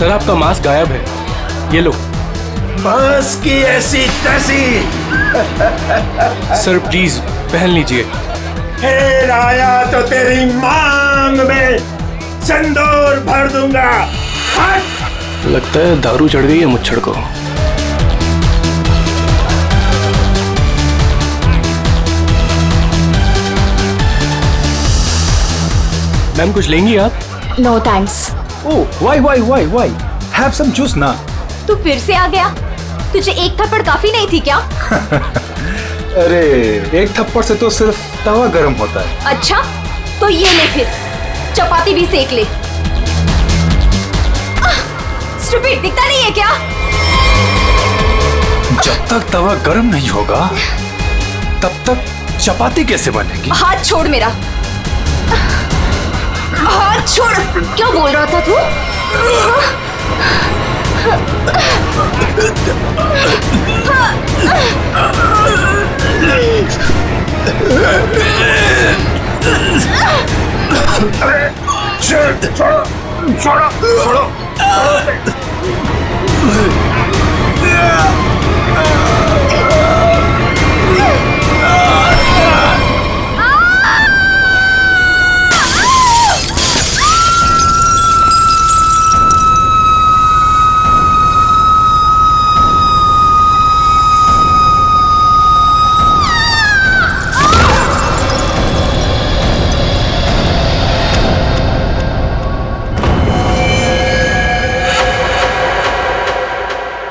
Sir आपका mask गायब है, ये लो। बस की ऐसी तैसी। सर प्लीज पहन लीजिए। फिर आया तो तेरी मांग में सिंदूर भर दूंगा। हट! लगता है दारू चढ़ गई है मुच्छड़ को। मैम कुछ लेंगी आप? No thanks. Oh why have some juice ना। तू फिर से आ गया? तुझे एक थप्पड़ काफी नहीं थी क्या? अरे एक थप्पड़ से तो सिर्फ तवा गर्म होता है। अच्छा तो ये ले फिर, चपाती भी सेक ले। स्टूपिड, दिखता नहीं है क्या? जब तक तवा गर्म नहीं होगा तब तक चपाती कैसे बनेगी? हाथ छोड़ मेरा, हाथ छोड़। क्या बोल रहा था तू? छोड़ो।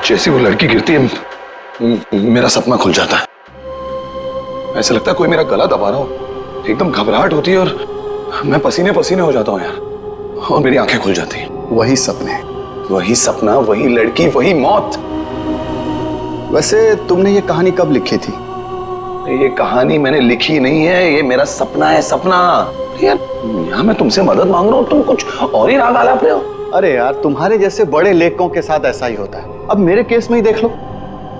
जैसी वो लड़की गिरती है मेरा सपना खुल जाता है। ऐसा लगता है कोई मेरा गला दबा रहा हो। एकदम घबराहट होती है और मैं पसीने पसीने हो जाता हूँ यार, और मेरी आंखें खुल जाती हैं। वही सपने, वही सपना, वही लड़की, वही मौत। वैसे तुमने ये कहानी कब लिखी थी? ये कहानी मैंने लिखी नहीं है, ये मेरा सपना है। सपना यार, यहाँ मैं तुमसे मदद मांग रहा हूँ, तुम कुछ और ही राग आलाप रहे हो। अरे यार, तुम्हारे जैसे बड़े लेखकों के साथ ऐसा ही होता है। अब मेरे केस में ही देख लो,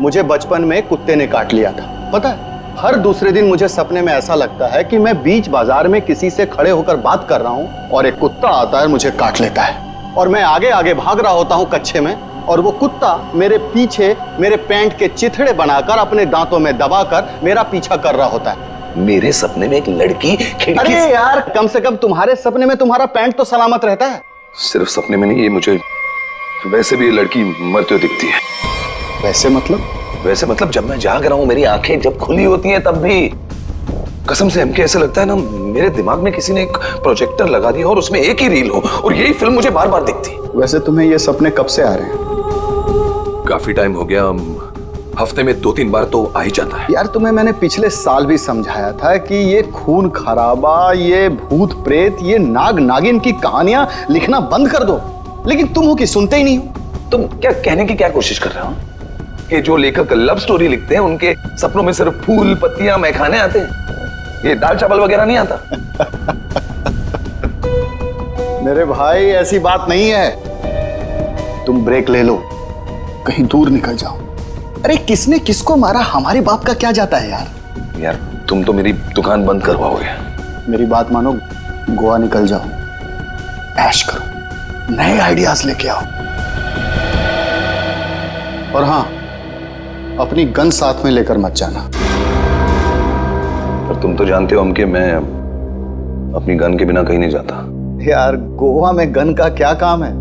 मुझे बचपन में कुत्ते ने काट लिया था। पता है, हर दूसरे दिन मुझे सपने में ऐसा लगता है कि मैं बीच बाजार में किसी से खड़े होकर बात कर रहा हूँ और एक कुत्ता आता है, मुझे काट लेता है और मैं आगे आगे भाग रहा होता हूँ कच्चे में, और वो कुत्ता मेरे पीछे मेरे पैंट के चिथड़े बनाकर अपने दांतों में दबाकर मेरा पीछा कर रहा होता है। मेरे सपने में एक लड़की खिड़की। अरे यार, कम से कम तुम्हारे सपने में तुम्हारा पैंट तो सलामत रहता है। सिर्फ सपने में नहीं, ये मुझे वैसे भी ये लड़की मरते हुए दिखती है। वैसे मतलब जब मैं जाग रहा हूँ, मेरी आंखें जब खुली होती हैं तब भी कसम से हमके ऐसा लगता है ना, मेरे दिमाग में किसी ने एक प्रोजेक्टर लगा दिया और उसमें एक ही रील हो और यही फिल्म मुझे बार बार दिखती। वैसे तुम्हें ये सपने कब से आ रहे हैं? काफी टाइम हो गया, हफ्ते में 2-3 बार तो आ ही जाता है। यार, तुम्हें मैंने पिछले साल भी समझाया था कि ये खून खराबा, ये भूत प्रेत, ये नाग नागिन की कहानियां लिखना बंद कर दो, लेकिन तुम हो कि सुनते ही नहीं हो। तुम क्या कहने की क्या कोशिश कर रहे हो कि जो लेखक लव स्टोरी लिखते हैं उनके सपनों में सिर्फ फूल पत्तियां मैखाने आते हैं, ये दाल चावल वगैरह नहीं आता? मेरे भाई, ऐसी बात नहीं है। तुम ब्रेक ले लो, कहीं दूर निकल जाओ। अरे किसने किसको मारा, हमारे बाप का क्या जाता है यार। यार तुम तो मेरी दुकान बंद करवाओगे। मेरी बात मानो, गोवा निकल जाओ, ऐश करो, नए आइडियाज लेके आओ, और हाँ, अपनी गन साथ में लेकर मत जाना। पर तुम तो जानते हो हम कि मैं अपनी गन के बिना कहीं नहीं जाता। यार, गोवा में गन का क्या काम है?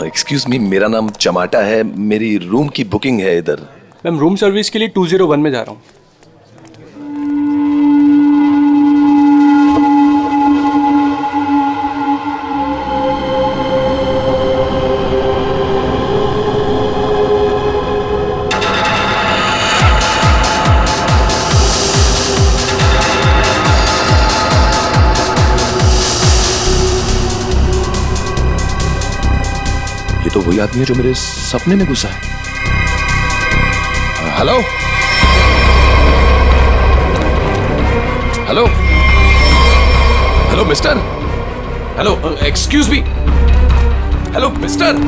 एक्सक्यूज मी, मेरा नाम चमाटा है, मेरी रूम की बुकिंग है इधर। मैम रूम सर्विस के लिए 201 में जा रहा हूँ। ये तो वही आदमी है जो मेरे सपने में घुसा है। Hello hello hello mister, hello excuse me, hello mister.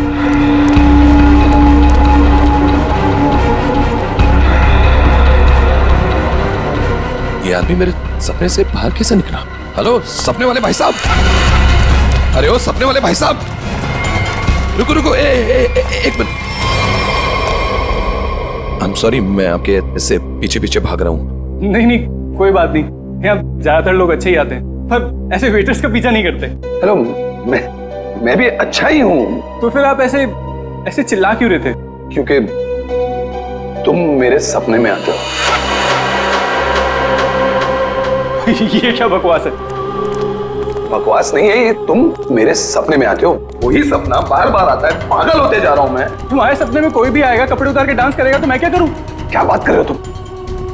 ये आदमी मेरे सपने से बाहर कैसे निकला? हेलो सपने वाले भाई साहब, अरे ओ सपने वाले भाई साहब, रुको रुको, एक मिनट। आई एम सॉरी, मैं आपके इससे पीछे पीछे भाग रहा हूँ। नहीं नहीं, कोई बात नहीं, यहाँ ज्यादातर लोग अच्छे ही आते हैं, पर ऐसे वेटर्स का पीछा नहीं करते। हेलो, मैं भी अच्छा ही हूँ। तो फिर आप ऐसे ऐसे चिल्ला क्यों रहे थे? क्योंकि तुम मेरे सपने में आते हो। ये क्या बकवास है? बकवास नहीं है ये, तुम मेरे सपने में आते हो, वही सपना बार बार आता है, पागल होते जा रहा हूं मैं। तुम्हारे सपने में कोई भी आएगा, कपड़े उतार के डांस करेगा, तो मैं क्या करूं? क्या बात कर रहे हो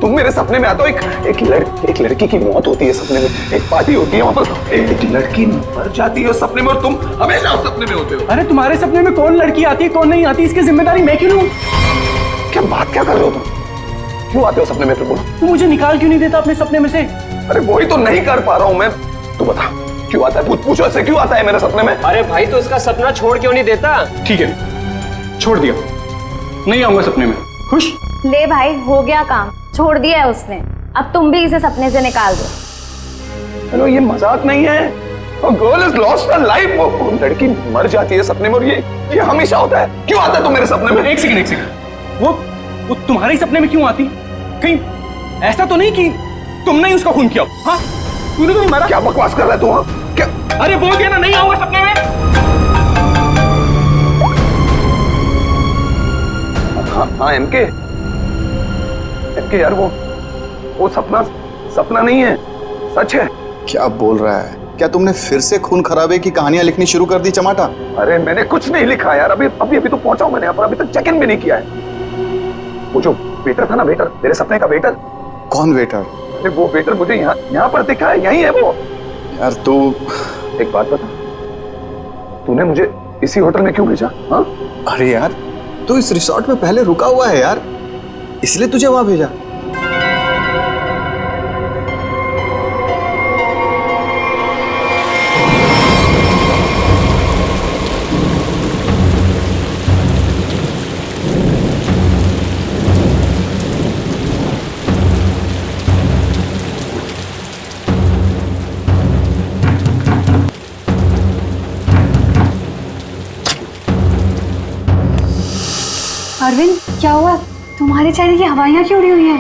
तुम मेरे सपने में आते हो, एक लड़की की मौत होती है सपने में, एक पार्टी होती है वहां पर, एक लड़की मर जाती है उस सपने में, और तुम हमेशा उस सपने में होते हो। अरे तुम्हारे सपने में कौन लड़की आती है कौन नहीं आती, इसकी जिम्मेदारी मैं क्यों लूं? क्या बात क्या कर रहे हो तुम? क्यों आते हो सपने में? फिर बोलो। तू मुझे निकाल क्यों नहीं देता अपने सपने में से? अरे वही तो नहीं कर पा रहा हूं मैं, तू बता क्यों आता है? पूछो ऐसे क्यों आता है मेरे सपने में? अरे भाई तो उसका सपना छोड़ क्यों नहीं देता? ठीक है, छोड़ दिया, नहीं आऊंगा सपने में। खुश? ले भाई, हो गया काम, छोड़ दिया है उसने, अब तुम भी इसे सपने से निकाल दो। हेलो, ये मजाक नहीं है, girl is lost her life, वो लड़की मर जाती है सपने में, और ये हमेशा होता है। क्यों आता है तुम मेरे सपने में? एक सेकंड, वो तुम्हारे सपने में क्यों आती? कहीं ऐसा तो नहीं कि तुमने ही उसका खून किया? हाँ, तूने तो नहीं मारा। क्या बकवास कर रहा है तू? हाँ क्या? अरे बोल दिया ना, नहीं आऊंगा सपने में। हाँ एमके यार, वो सपना नहीं है, सच है। क्या बोल रहा है? क्या तुमने फिर से खून खराबे की कहानियां लिखनी शुरू कर दी चमाटा? अरे मैंने कुछ नहीं लिखा यार, अभी तो पहुंचा हूं मैंने यहाँ पर, अभी तक चेक इन भी नहीं किया है। वो जो वेटर था ना, वेटर, तेरे सपने का वेटर। कौन वेटर? अरे वो वेटर मुझे यहाँ पर दिखा है, यही है वो। यार तू एक बात बता, तूने मुझे इसी होटल में क्यों भेजा? हाँ? अरे यार, तू इस रिसोर्ट में पहले रुका हुआ है यार, इसलिए तुझे वहां भेजा। अरविंद, क्या हुआ? तुम्हारे चेहरे की हवाइयां क्यों उड़ी हुई हैं?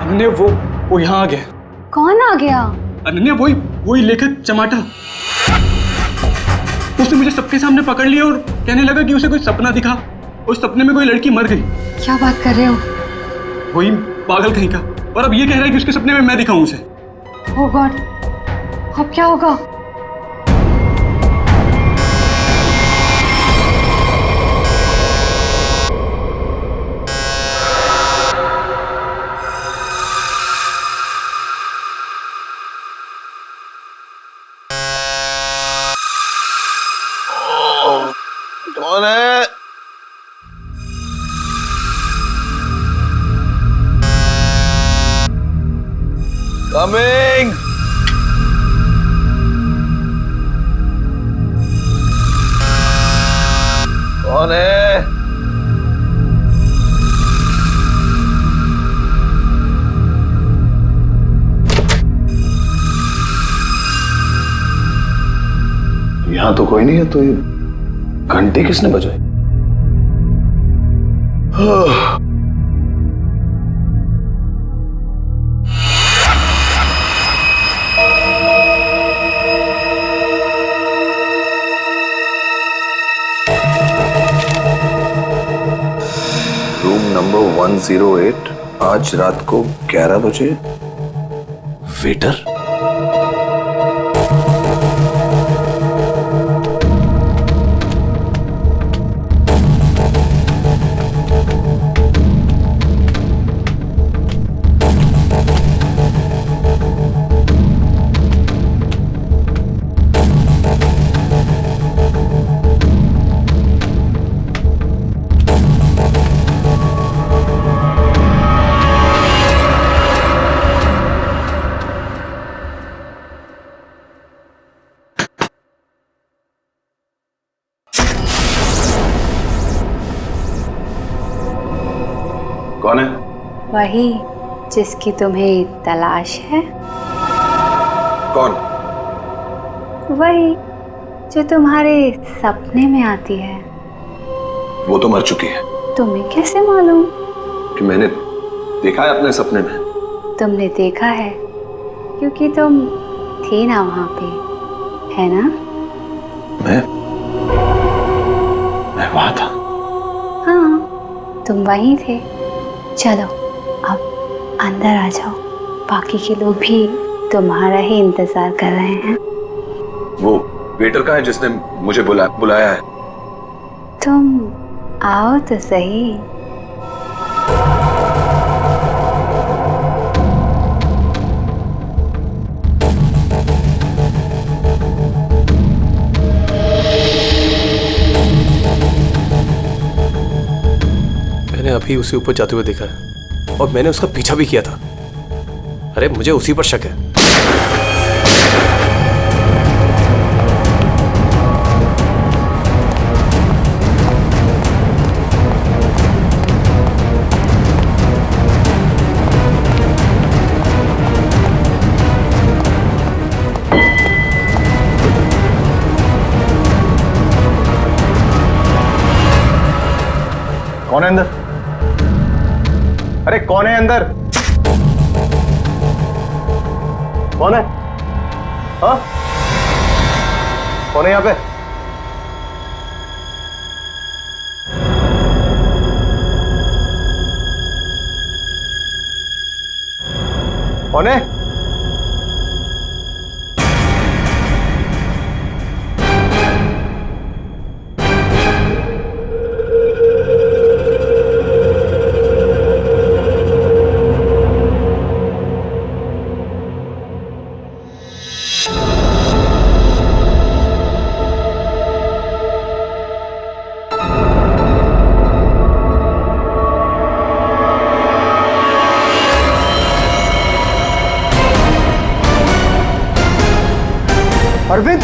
अनन्या, वो यहाँ आ गया। कौन आ गया? अनन्या, वही लेखक चमाटा। उसने मुझे सबके सामने पकड़ लिया और कहने लगा कि उसे कोई सपना दिखा, उस सपने में कोई लड़की मर गई। क्या बात कर रहे हो? वही पागल कहीं का, और अब ये कह रहा है कि उसके सपने में मैं दिखाऊं उसे। ओह गॉड, अब क्या होगा? कौन है? कमिंग। कौन है? यहां तो कोई नहीं है, तो ये घंटी किसने बजाई? रूम नंबर 108, आज रात को 11 बजे। वेटर? वही जिसकी तुम्हें तलाश है। कौन? वही जो तुम्हारे सपने में आती है। वो तो मर चुकी है। तुम्हें कैसे मालूम? कि मैंने देखा है अपने सपने में। तुमने देखा है क्योंकि तुम थे ना वहां पे, है ना? मैं वहां था। हाँ, तुम वहीं थे। चलो अब अंदर आ जाओ, बाकी के लोग भी तुम्हारा ही इंतजार कर रहे हैं। वो वेटर का है जिसने मुझे बुलाया है। तुम आओ तो सही। मैंने अभी उसे ऊपर जाते हुए देखा है और मैंने उसका पीछा भी किया था। अरे मुझे उसी पर शक है। कौन है अंदर? अरे कौन है अंदर? कौन है? हाँ, कौन है यहाँ पे? कौन है? अरविंद,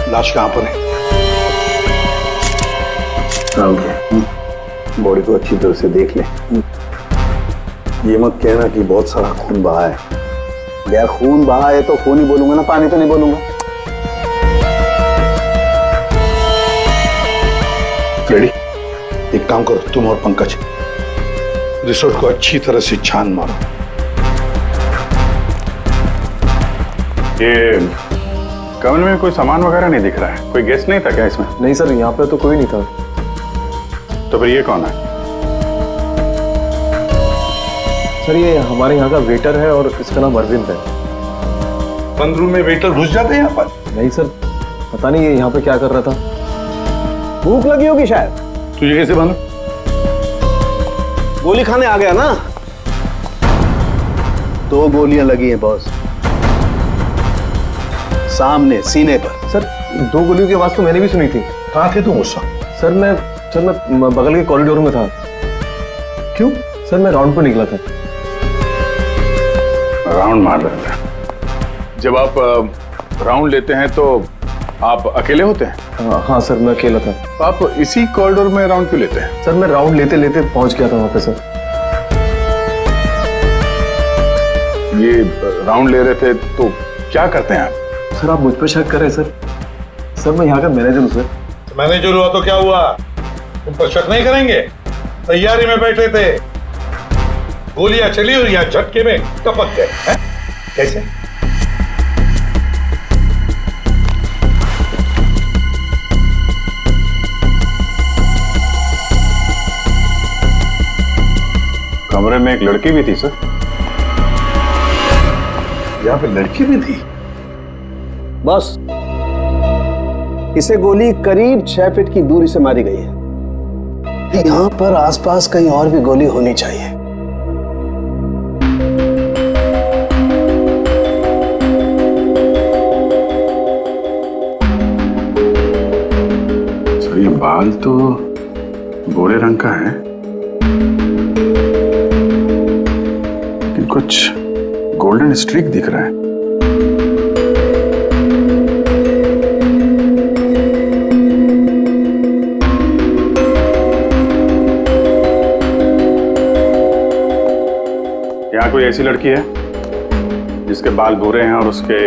लाश कहां पर है? बॉडी को अच्छी तरह से देख ले। ये मत कहना कि बहुत सारा खून बहा है। यार खून बहा है तो खून ही बोलूंगा ना, पानी तो नहीं बोलूंगा। रेडी? एक काम करो, तुम और पंकज रिसोर्ट को अच्छी तरह से छान मारो। ये कमरे में कोई सामान वगैरह नहीं दिख रहा है। कोई गेस्ट नहीं था क्या इसमें? नहीं सर, यहाँ पे तो कोई नहीं था। तो फिर ये कौन है? सर ये हमारे यहाँ का वेटर है और इसका नाम अरविंद है। बंद रूम में वेटर घुस जाते हैं यहाँ पर? नहीं सर, पता नहीं ये यहाँ पे क्या कर रहा था। भूख लगी होगी शायद। तुझे कैसे मालूम? गोली खाने आ गया ना। 2 गोलियां लगी हैं बॉस, सामने सीने पर। सर 2 गोलियों की आवाज तो मैंने भी सुनी थी। कहाँ थे तुम उस वक्त? सर मैं बगल के कॉरिडोर में था। क्यों? सर मैं राउंड पर निकला था। राउंड मार रहे थे। जब आप राउंड लेते हैं तो आप अकेले होते हैं? हाँ सर, मैं अकेला था। तो आप इसी कॉरिडोर में राउंड क्यों लेते हैं? सर मैं राउंड लेते लेते पहुंच गया था वहां पे। सर ये राउंड ले रहे थे तो क्या करते हैं आप? सर आप मुझ पर शक कर रहे हैं सर? सर मैं यहाँ का मैनेजर हूँ सर। मैनेजर हुआ तो क्या हुआ? तुम पर शक नहीं करेंगे? तैयारी में बैठे थे, गोलियां चली और यहाँ झटके में टपक गए हैं? कैसे? कमरे में एक लड़की भी थी सर। यहाँ पे लड़की भी थी? बस इसे गोली करीब 6 फीट की दूरी से मारी गई है। यहाँ पर आसपास कहीं और भी गोली होनी चाहिए। तो ये बाल तो भूरे रंग का है, लेकिन कुछ गोल्डन स्ट्रीक दिख रहा है। यहाँ कोई ऐसी लड़की है जिसके बाल भूरे हैं और उसके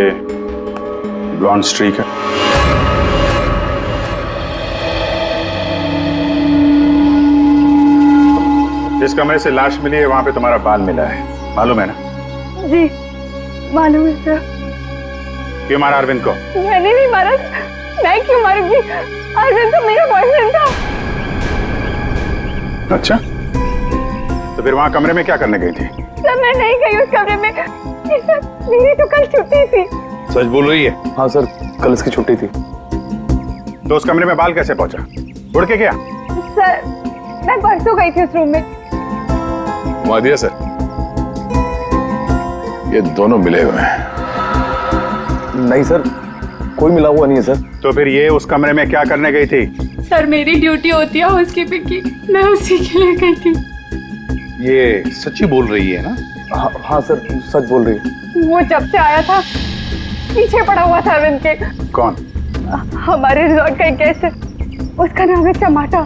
ब्लॉन्ड स्ट्रीक है? जिस कमरे से लाश मिली है वहां पे तुम्हारा बाल मिला है, मालूम है ना? जी मालूम है सर। क्यों मारा अरविंद को? मैंने नहीं मारा। मैं क्यों मारूंगी? अरविंद तो मेरा बॉयफ्रेंड था। अच्छा, तो फिर वहां कमरे में क्या करने गई थी? सर मैं नहीं गई उस कमरे में। सर मेरी तो कल छुट्टी थी। सच बोल रही है? हाँ सर, कल इसकी छुट्टी थी। तो उस कमरे में बाल कैसे पहुंचा? उड़ के गया? सर मैं परसों गई थी उस रूम में। मुआदिया सर, ये दोनों मिले हुए हैं। नहीं सर, कोई मिला हुआ नहीं है सर। तो फिर ये उस कमरे में क्या करने गई थी? सर मेरी ड्यूटी होती है हाउसकीपिंग की, मैं उसी के लिए गई थी। ये सच्ची बोल रही है ना? हाँ सर, सच बोल रही है। वो जब से आया था पीछे पड़ा हुआ था अरविंद के। कौन? हमारे रिजॉर्ट का एक गेस्ट है, उसका नाम है चमाटा।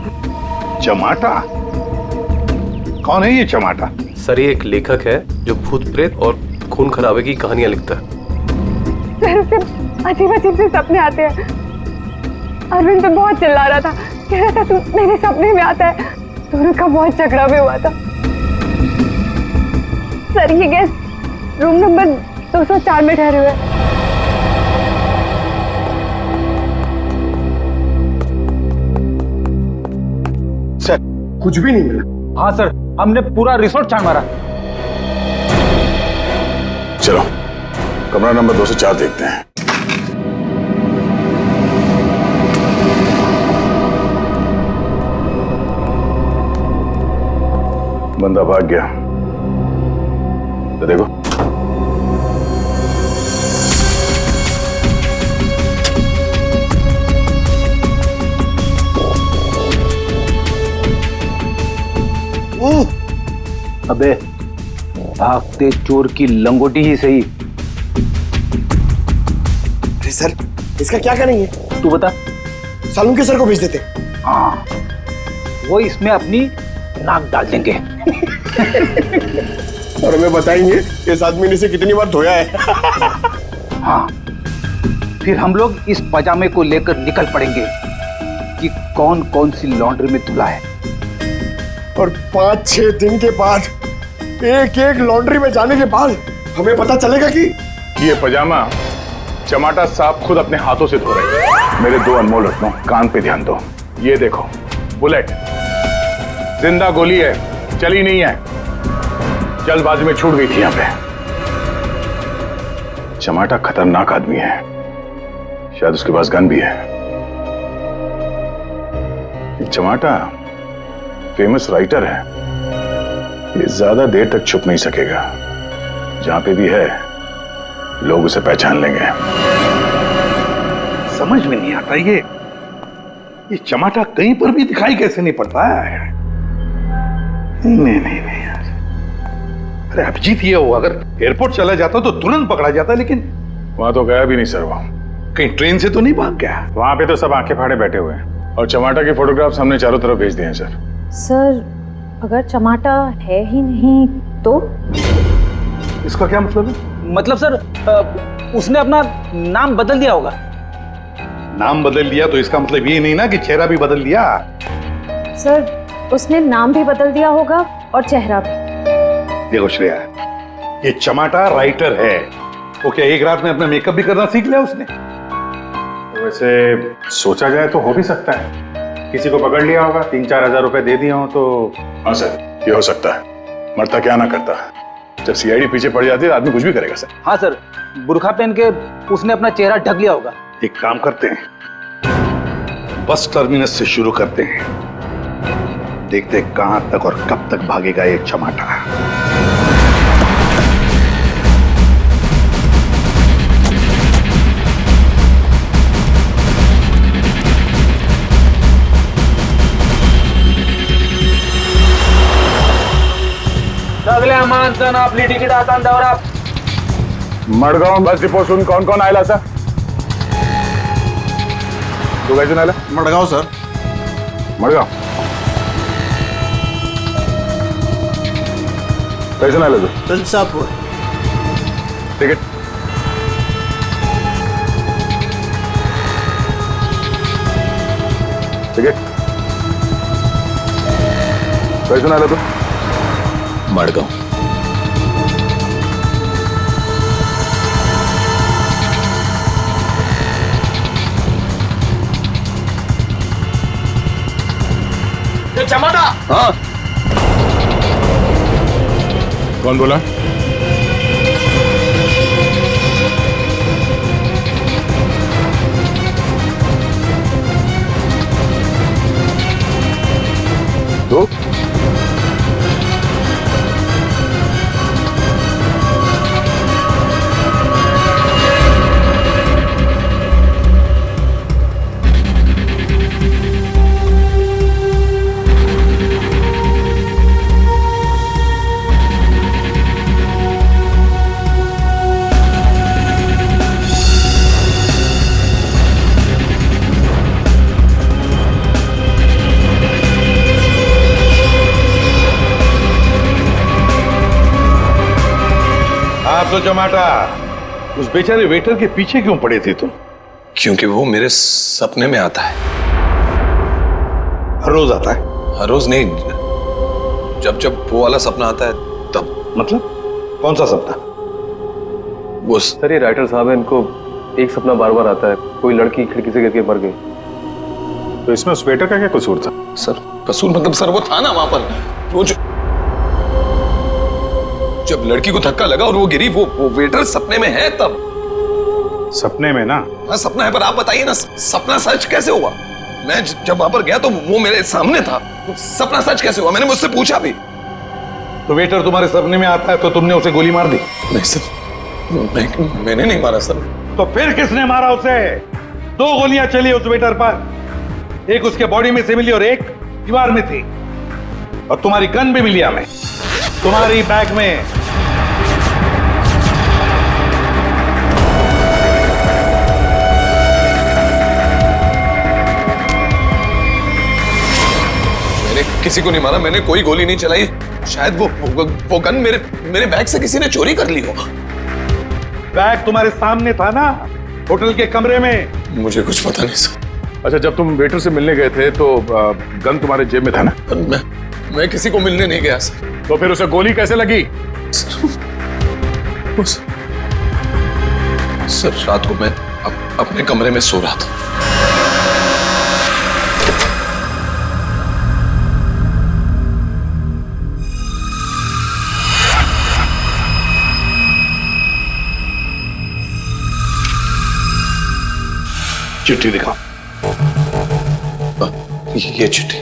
चमाटा? कौन है ये चमाटा? सर ये एक लेखक है जो भूत प्रेत और खून खराबे की कहानियां लिखता है। सर उसे अजीब अजीब से सपने आते हैं। अरविंद तो बहुत चिल्ला रहा था, कह रहा था तू मेरे सपने में आता है। दोनों का बहुत झगड़ा भी हुआ था। सर ये गेस्ट रूम नंबर 204 में ठहरे हुए। सर कुछ भी नहीं मिला। हाँ सर, हमने पूरा रिसोर्ट छान मारा। चलो कमरा नंबर 204 देखते हैं। बंदा भाग गया, तो देखो। अबे भागते चोर की लंगोटी ही सही। अरे सर इसका क्या करेंगे? तू बता। सालून के सर को भेज देते। हाँ, वो इसमें अपनी नाक डाल देंगे। और हमें बताएंगे इस आदमी ने इसे कितनी बार धोया है। हाँ, फिर हम लोग इस पजामे को लेकर निकल पड़ेंगे कि कौन कौन सी लॉन्ड्री में धुला है। और 5-6 दिन के बाद एक एक लॉन्ड्री में जाने के बाद हमें पता चलेगा कि ये पजामा चमाटा साहब खुद अपने हाथों से धो रहे हैं। मेरे दो अनमोल रत्नों, कान पे ध्यान दो। ये देखो बुलेट, जिंदा गोली है, चली नहीं है, जल्दबाजी में छूट गई थी। यहां पे चमाटा खतरनाक आदमी है, शायद उसके पास गन भी है। चमाटा फेमस राइटर है, ये ज्यादा देर तक छुप नहीं सकेगा। जहां पे भी है लोग उसे पहचान लेंगे। समझ में नहीं आता ये चमाटा कहीं पर भी दिखाई कैसे नहीं पड़ता है। नहीं यार, अरे अभिजीत ये हो, अगर एयरपोर्ट चला जाता तो तुरंत पकड़ा जाता, लेकिन वहां तो गया भी नहीं सर। वो कहीं ट्रेन से तो नहीं भाग गया? वहां पे तो सब आंखें फाड़े बैठे हुए हैं और चमाटा के फोटोग्राफ्स हमने चारों तरफ भेज दिए हैं सर। सर अगर चमाटा है ही नहीं तो? इसका क्या मतलब है? मतलब सर उसने अपना नाम बदल दिया होगा। नाम बदल दिया तो इसका मतलब ये नहीं ना कि चेहरा भी बदल दिया। सर उसने नाम भी बदल दिया होगा और चेहरा भी। देखो श्रेया, ये चमाटा राइटर है, वो क्या एक रात में अपना मेकअप भी करना सीख लिया उसने? वैसे सोचा जाए तो हो भी सकता है, किसी को पकड़ लिया होगा, 3-4 हजार रुपए दे दिए हो तो। हाँ सर, ये हो सकता है। मरता क्या ना करता, जब सीआईडी पीछे पड़ जाती है आदमी कुछ भी करेगा सर। हाँ सर, बुर्खा पहन के उसने अपना चेहरा ढक लिया होगा। एक काम करते हैं, बस टर्मिनस से शुरू करते हैं, देखते हैं कहां तक और कब तक भागेगा ये चमाटा। माणसं आपली तिकीट आता दौरा मडगाव बस डिपोसून कोण कोण आयला सर? तू काय आला? मडगाव सर. मडगाव कैसून आला तू? तुलसापूर. तिकीट तिकीट कैसून आला तू? मडगाव. चमाटा. हाँ कौन बोला? तो तो जमाटा, उस बेचारे वेटर के पीछे क्यों पड़े थे तुम? क्योंकि वो मेरे सपने में आता है. हर रोज आता है? हर रोज नहीं, जब जब वो वाला सपना आता है तब. मतलब कौन सा सपना? वो सर ये राइटर साहब है, इनको एक सपना बार बार आता है, कोई लड़की खिड़की से गिर के मर गई. तो इसमें उस वेटर का क्या कसूर था? सर कसूर मतलब सर वो था ना वहां पर, वो जब लड़की को धक्का लगा और वो गिरी, वो वेटर सपने में है तब. सपने में ना? हाँ सपना है, पर आप बताइए ना सपना सच कैसे हुआ? मैं जब वहां पर गया तो वो मेरे सामने था. सपना सच कैसे हुआ? मैंने मुझसे पूछा भी. तो वेटर तुम्हारे सपने में आता है तो तुमने उसे गोली मार दी? नहीं सर, मैंने नहीं मारा सर. तो फिर किसने मारा उसे? 2 गोलियां चली उस वेटर पर, एक उसके बॉडी में से मिली और एक दीवार में थी. और तुम्हारी गन भी मिली हमें, तुम्हारी बैग में. मैंने किसी को नहीं मारा, मैंने कोई गोली नहीं चलाई. शायद वो गन मेरे बैग से किसी ने चोरी कर ली हो. बैग तुम्हारे सामने था ना, होटल के कमरे में. मुझे कुछ पता नहीं सर. अच्छा, जब तुम वेटर से मिलने गए थे तो गन तुम्हारे जेब में था ना? मैं किसी को मिलने नहीं गया सर. तो फिर उसे गोली कैसे लगी? सर रात को मैं अपने कमरे में सो रहा था. चिट्ठी दिखा. ये चिट्ठी.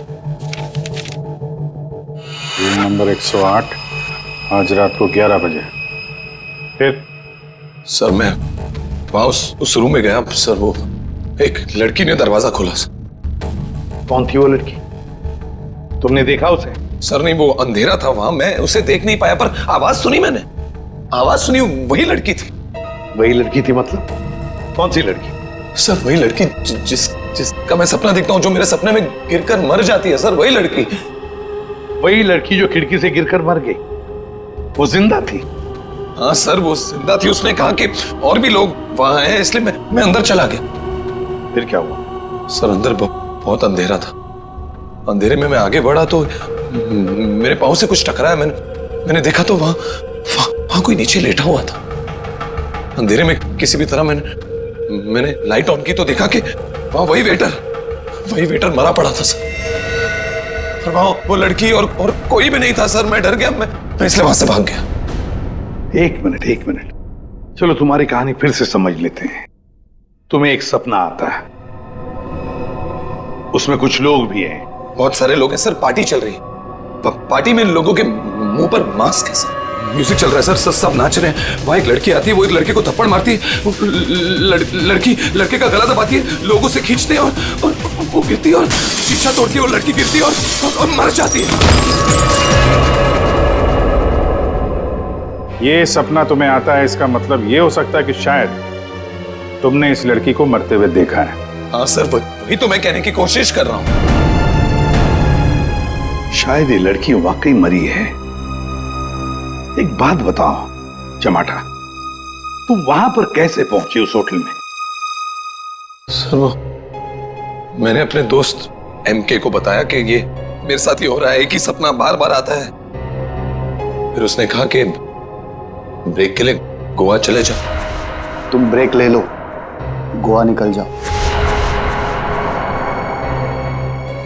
रूम नंबर 108, आज रात को 11 बजे. फिर? सर मैं वहां उस रूम में गया सर. वो एक लड़की ने दरवाजा खोला सर. कौन थी वो लड़की? तुमने देखा उसे? सर नहीं, वो अंधेरा था वहां, मैं उसे देख नहीं पाया, पर आवाज सुनी मैंने. आवाज सुनी, वही लड़की थी. वही लड़की थी मतलब? कौन सी लड़की? सर वही लड़की जिसका मैं सपना देखता हूँ, जो मेरे सपने में गिरकर मर जाती है सर. वही लड़की. वही लड़की जो खिड़की से गिरकर मर गई, वो जिंदा थी? हाँ सर वो जिंदा थी. उसने कहा कि और भी लोग वहां हैं, इसलिए मैं अंदर चला गया. फिर क्या हुआ? सर अंदर बहुत अंधेरा था. अंधेरे में मैं आगे बढ़ा तो मेरे पाँव से कुछ टकराया. मैंने देखा तो वहां कोई नीचे लेटा हुआ था. अंधेरे में किसी भी तरह मैंने लाइट ऑन की तो देखा कि वहां वही वेटर मरा पड़ा था सर. और वहां वो लड़की और कोई भी नहीं था सर. मैं डर गया, मैं इसलिए वहां से भाग गया. एक मिनट, चलो तुम्हारी कहानी फिर से समझ लेते हैं. तुम्हें एक सपना आता है, उसमें कुछ लोग भी हैं. बहुत सारे लोग हैं सर. पार्टी चल रही है. पार्टी में लोगों के मुंह पर मास्क है सर. म्यूजिक चल रहा है सर. सब नाच रहे हैं. वहां एक लड़की आती है, वो एक लड़के को थप्पड़ मारती है. लड़के का गला दबाती है, लोगों से खींचते हैं और वो गिरती है और शीशा तोड़ती है. और लड़की गिरती है और मर जाती है. ये सपना तुम्हें आता है, इसका मतलब ये हो सकता है कि शायद तुमने इस लड़की को मरते हुए देखा है। हाँ सर, वही तो मैं कहने की कोशिश कर रहा हूं। शायद ये लड़की वाकई मरी है। एक बात बताओ चमाटा, तुम वहां पर कैसे पहुंची उस होटल में? सर वो मैंने अपने दोस्त एमके को बताया कि ये मेरे साथ ही हो रहा है, एक ही सपना बार बार आता है। फिर उसने कहा कि ब्रेक के लिए गोवा चले जाओ। तुम ब्रेक ले लो, गोवा निकल जाओ।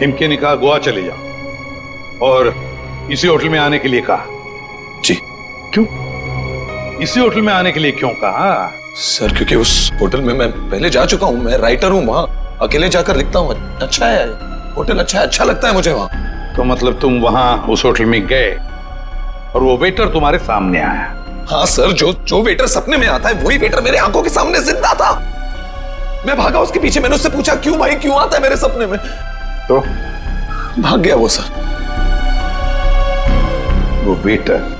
इनके ने कहा गोवा चले जाओ और इसी होटल में आने के लिए कहा? जी। क्यों इसी होटल में आने के लिए क्यों कहा? सर क्योंकि उस होटल में मैं पहले जा चुका हूं, मैं राइटर हूं, वहां अकेले जाकर लिखता हूं। अच्छा है होटल, अच्छा लगता है मुझे वहां। तो मतलब तुम वहां उस होटल में गए और वो वेटर तुम्हारे सामने आया? हाँ सर, जो वेटर सपने में आता है वही वेटर मेरे आंखों के सामने जिंदा था। मैं भागा उसके पीछे, मैंने उससे पूछा क्यों भाई, क्यों आता है मेरे सपने में? तो भाग गया वो सर। वो वेटर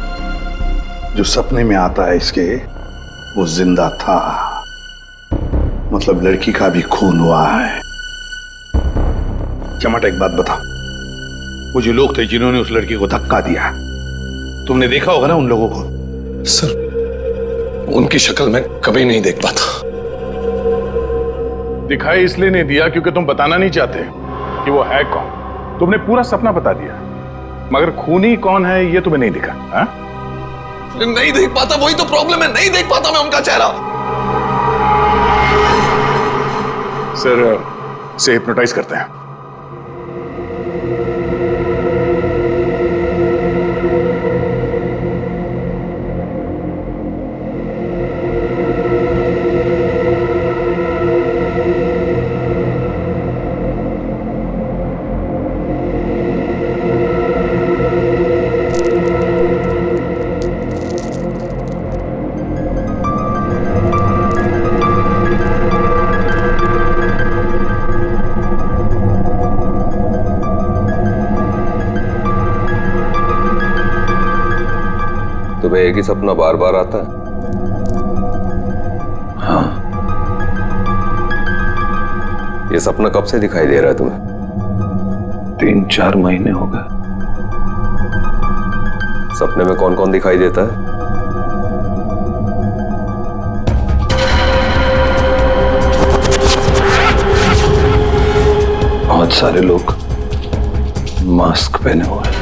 जो सपने में आता है इसके, वो जिंदा था। मतलब लड़की का भी खून हुआ है। चमाटा एक बात बता, वो जो लोग थे जिन्होंने उस लड़की को धक्का दिया, तुमने देखा होगा ना उन लोगों को? सर उनकी शक्ल मैं कभी नहीं देख पाता। दिखाई इसलिए नहीं दिया क्योंकि तुम बताना नहीं चाहते कि वो है कौन। तुमने पूरा सपना बता दिया, मगर खूनी कौन है ये तुम्हें नहीं दिखा। हा? नहीं देख पाता, वही तो प्रॉब्लम है, नहीं देख पाता मैं उनका चेहरा। सर से हिप्नोटाइज करते हैं। तुम्हें एक ही सपना बार बार आता है? हाँ। ये सपना कब से दिखाई दे रहा है तुम्हें? 3-4 महीने हो गए। सपने में कौन कौन दिखाई देता है? बहुत सारे लोग मास्क पहने हुए हैं।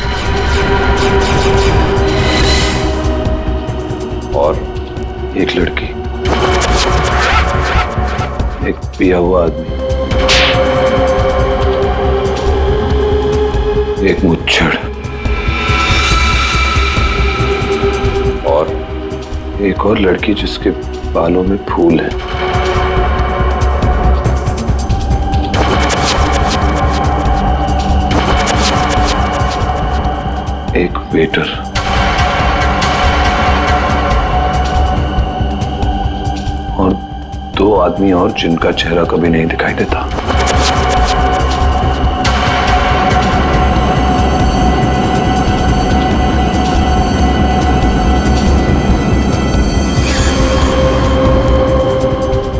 और एक लड़की, एक पिया हुआ आदमी, एक मुच्छड़ और एक और लड़की जिसके बालों में फूल है। एक वेटर और 2 आदमी और जिनका चेहरा कभी नहीं दिखाई देता।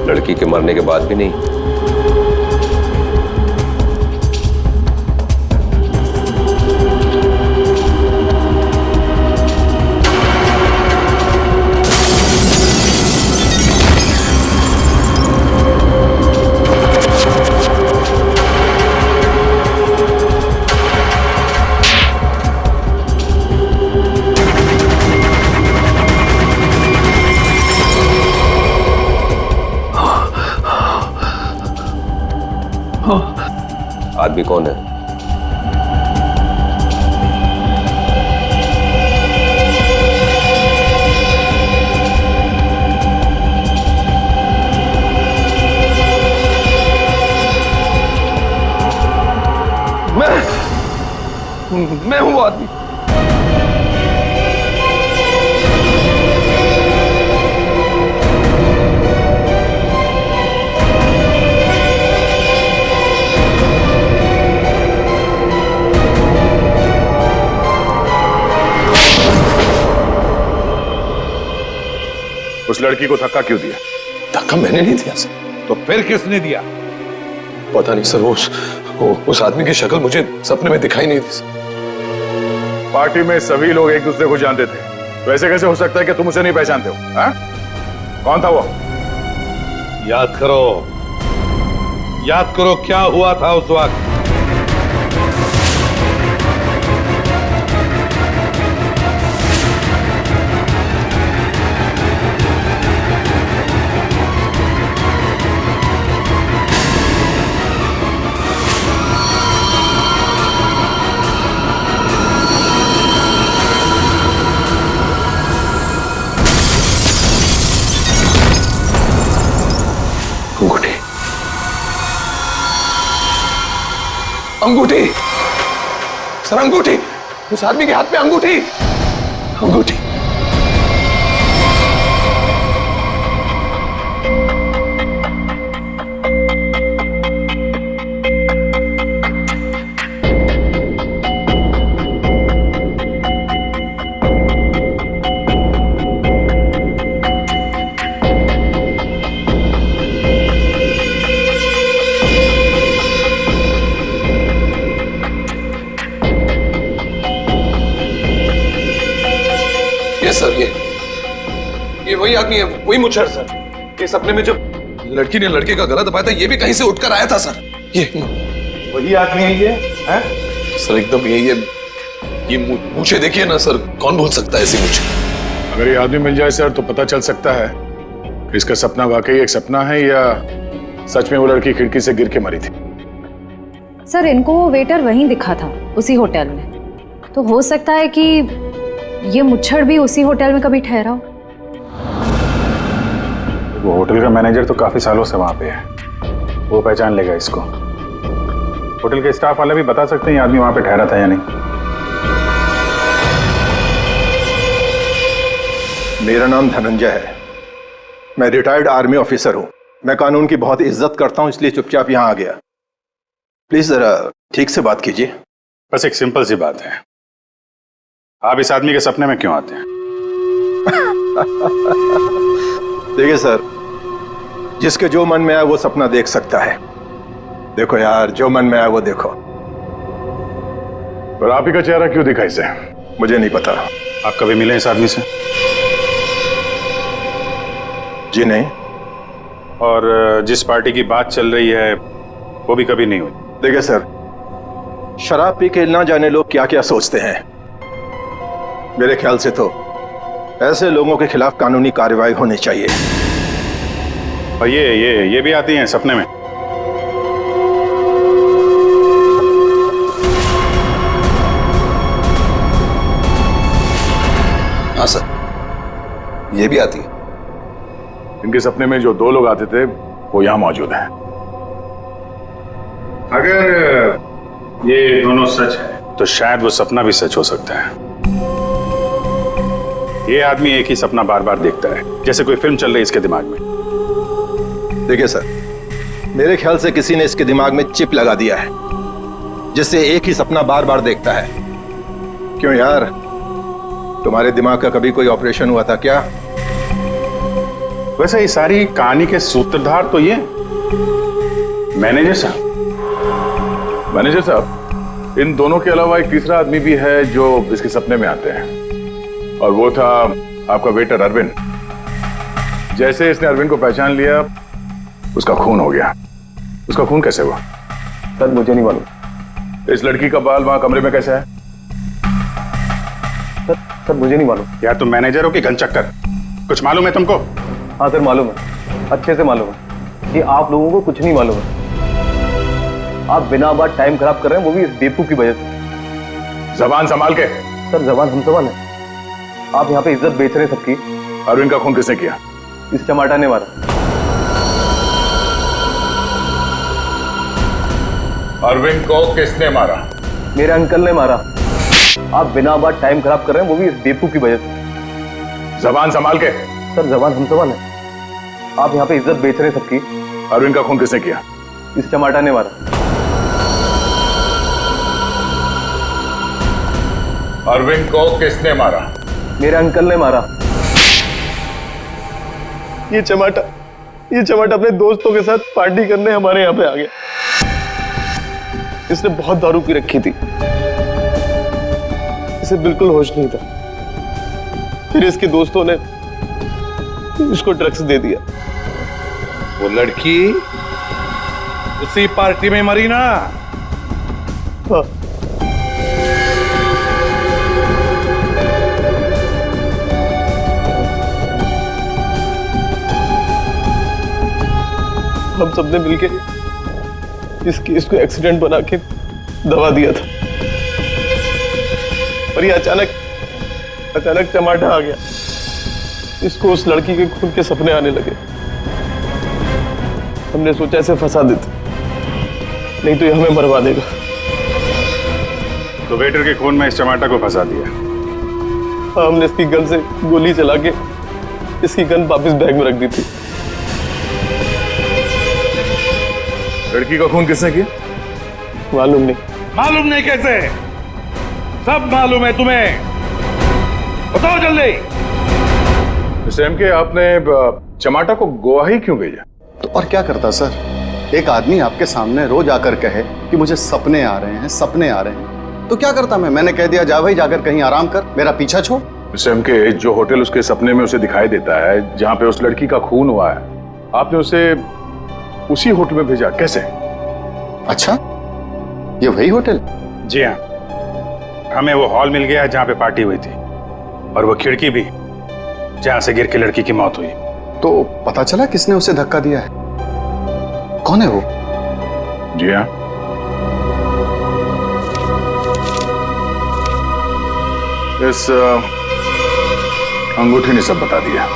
लड़की के मरने के बाद भी नहीं? आदमी कौन है? मैं हूं वो आदमी। उस लड़की को धक्का क्यों दिया? धक्का मैंने नहीं दिया सर। तो फिर किसने दिया? पता नहीं सर, उस आदमी की शक्ल मुझे सपने में दिखाई नहीं दी सर। पार्टी में सभी लोग एक दूसरे को जानते थे, वैसे कैसे हो सकता है कि तुम उसे नहीं पहचानते हो? हाँ? कौन था वो? याद करो क्या हुआ था उस वक्त। अंगूठी सर, अंगूठी, उस आदमी के हाथ में अंगूठी। अंगूठी। सर ये वही आदमी है, वही मुच्छर सर। ये सपने में जब लड़की ने लड़के का गला दबाया था, ये भी कहीं से उठकर आया था सर। ये वही आदमी है ये? है? सर एकदम यही है। ये मूछें देखिए ना सर, कौन भूल सकता है ऐसी मूछें? अगर ये आदमी मिल जाए सर तो पता चल सकता है कि इसका सपना वाकई एक सपना है या सच में वो लड़की खिड़की से गिर के मरी थी। सर इनको वो वेटर वहीं दिखा था, उसी होटल में। तो हो सकता है कि ये मुच्छड़ भी उसी होटल में कभी ठहरा हो। वो होटल का मैनेजर तो काफी सालों से वहां पे है, वो पहचान लेगा इसको। होटल के स्टाफ वाले भी बता सकते हैं ये आदमी वहां पे ठहरा था या नहीं। मेरा नाम धनंजय है, मैं रिटायर्ड आर्मी ऑफिसर हूं। मैं कानून की बहुत इज्जत करता हूं, इसलिए चुपचाप यहां आ गया। प्लीज जरा ठीक से बात कीजिए। बस एक सिंपल सी बात है, आप इस आदमी के सपने में क्यों आते हैं? देखिए सर, जिसके जो मन में आए वो सपना देख सकता है। देखो यार, जो मन में आए वो देखो। पर आप ही का चेहरा क्यों दिखा इसे? मुझे नहीं पता। आप कभी मिले इस आदमी से? जी नहीं। और जिस पार्टी की बात चल रही है वो भी कभी नहीं हुई? देखिए सर, शराब पी के ना जाने लोग क्या क्या सोचते हैं। मेरे ख्याल से तो ऐसे लोगों के खिलाफ कानूनी कार्रवाई होनी चाहिए। और ये भी आती हैं सपने में? हाँ सर, ये भी आती है। इनके सपने में जो दो लोग आते थे वो यहां मौजूद हैं। अगर ये दोनों सच है तो शायद वो सपना भी सच हो सकता है। ये आदमी एक ही सपना बार बार देखता है, जैसे कोई फिल्म चल रही है इसके दिमाग में। देखिए सर, मेरे ख्याल से किसी ने इसके दिमाग में चिप लगा दिया है, जिससे एक ही सपना बार बार देखता है। क्यों यार, तुम्हारे दिमाग का कभी कोई ऑपरेशन हुआ था क्या? वैसे ये सारी कहानी के सूत्रधार तो ये मैनेजर साहब, इन दोनों के अलावा एक तीसरा आदमी भी है जो इसके सपने में आते हैं, और वो था आपका वेटर अरविंद। जैसे इसने अरविंद को पहचान लिया, उसका खून हो गया। उसका खून कैसे हुआ? सर मुझे नहीं मालूम। इस लड़की का बाल वहां कमरे में कैसे है? सर मुझे नहीं मालूम। यार तुम मैनेजर हो कि घनचक्कर? कुछ मालूम है तुमको? हाँ सर मालूम है, अच्छे से मालूम है कि आप लोगों को कुछ नहीं मालूम है। आप बिना बात टाइम खराब कर रहे हैं, वो भी इस बेवकूफ की वजह से। जबान संभाल के। सर जबान हम संभाल है, आप यहाँ पे इज्जत बेच रहे हैं सबकी। अरविंद का खून किसने किया? इस चमाटा ने मारा। अरविंद को किसने मारा? मेरे अंकल ने मारा। आप बिना बात टाइम खराब कर रहे हैं, वो भी इस बेवकूफ की वजह से। जबान संभाल के। सर जबान हम संभाल है, आप यहाँ पे इज्जत बेच रहे हैं सबकी। अरविंद का खून किसने किया? इस चमाटा ने मारा। अरविंद को किसने मारा? मेरे अंकल ने मारा। ये चमाटा अपने दोस्तों के साथ पार्टी करने हमारे यहाँ पे आ गया। इसने बहुत दारू पी रखी थी, इसे बिल्कुल होश नहीं था। फिर इसके दोस्तों ने इसको ड्रग्स दे दिया। वो लड़की उसी पार्टी में मरी ना? हाँ। हम सबने मिलके इस केस को एक्सीडेंट बना के दबा दिया था, और ये अचानक टमाटा आ गया। इसको उस लड़की के खून के सपने आने लगे। हमने सोचा इसे फंसा देते, नहीं तो ये हमें मरवा देगा। तो वेटर के खून में इस टमाटर को फंसा दिया? हाँ, हमने इसकी गन से गोली चला के इसकी गन वापस बैग में रख दी थी। लड़की का खून किसने किया? मालूम नहीं। मालूम नहीं कैसे? सब मालूम है तुम्हें, बताओ जल्दी। मिस्टर के, आपने चमाटा को गोवा ही क्यों भेजा? तो और क्या करता सर? एक आदमी आपके सामने रोज आकर कहे कि मुझे सपने आ रहे हैं, सपने आ रहे हैं, तो क्या करता मैंने कह दिया जा भाई जाकर कहीं आराम कर, मेरा पीछा छोड़। मिस्टर के, जो होटल उसके सपने में उसे दिखाई देता है, जहां पे उस लड़की का खून हुआ है, आपने उसे उसी होटल में भेजा कैसे? अच्छा, ये वही होटल? जी हाँ, हमें वो हॉल मिल गया जहां पे पार्टी हुई थी, और वो खिड़की भी जहां से गिर के लड़की की मौत हुई। तो पता चला किसने उसे धक्का दिया है? कौन है वो? जी हाँ, इस अंगूठी ने सब बता दिया।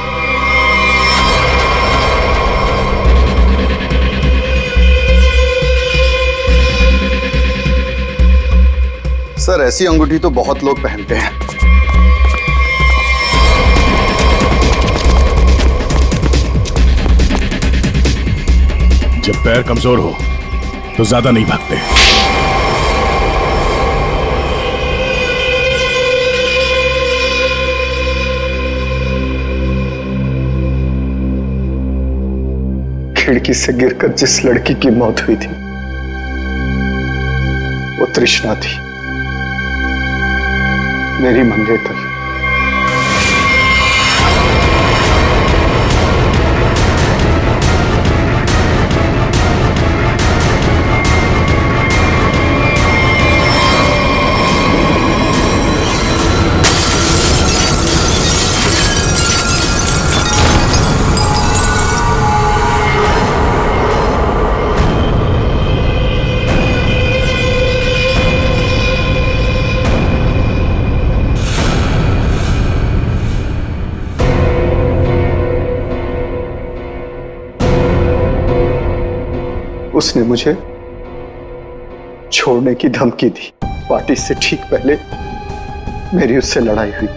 सर, ऐसी अंगूठी तो बहुत लोग पहनते हैं। जब पैर कमजोर हो तो ज्यादा नहीं भागते। खिड़की से गिरकर जिस लड़की की मौत हुई थी वो तृष्णा थी, मेरी मंगेतर। उसने मुझे छोड़ने की धमकी दी। पार्टी से ठीक पहले मेरी उससे लड़ाई हुई।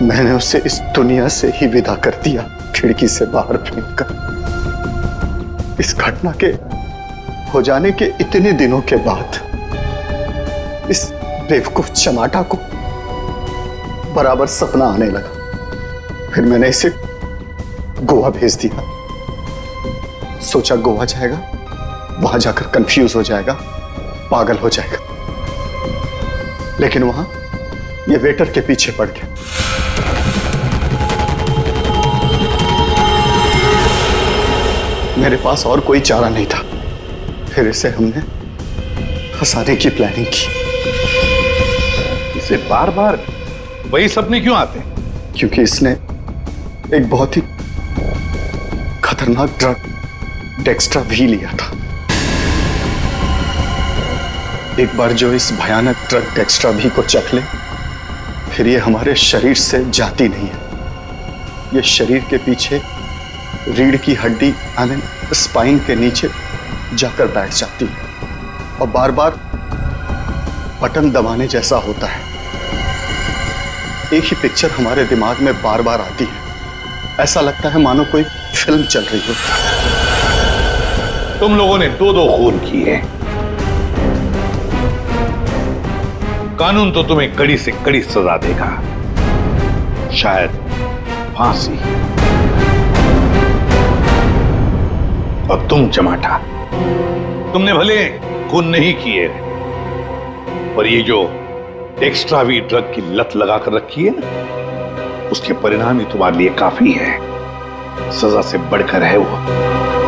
मैंने उसे इस दुनिया से ही विदा कर दिया, खिड़की से बाहर फेंककर। इस घटना के हो जाने के इतने दिनों के बाद इस बेवकूफ चमाटा को बराबर सपना आने लगा। फिर मैंने इसे गोवा भेज दिया। सोचा गोवा जाएगा, वहां जाकर कंफ्यूज हो जाएगा, पागल हो जाएगा, लेकिन वहां ये वेटर के पीछे पड़ गया। मेरे पास और कोई चारा नहीं था। फिर इसे हमने फंसाने की प्लानिंग की। इसे बार बार वही सपने क्यों आते हैं? क्योंकि इसने एक बहुत ही खतरनाक ड्रग डेक्स्ट्रा भी लिया था। एक बार जो इस भयानक ड्रग डेक्स्ट्रा भी को चख ले, फिर ये हमारे शरीर से जाती नहीं है। ये शरीर के पीछे रीढ़ की हड्डी स्पाइन के नीचे जाकर बैठ जाती है और बार बार बटन दबाने जैसा होता है। एक ही पिक्चर हमारे दिमाग में बार बार आती है। ऐसा लगता है मानो कोई फिल्म चल रही हो। तुम लोगों ने दो खून किए। कानून तो तुम्हें कड़ी से कड़ी सजा देगा, शायद फांसी। और तुम चमाटा, तुमने भले खून नहीं किए, पर ये जो एक्स्ट्रा वी ड्रग की लत लगा कर रखी है ना, उसके परिणाम ही तुम्हारे लिए काफी है। सजा से बढ़कर है वो।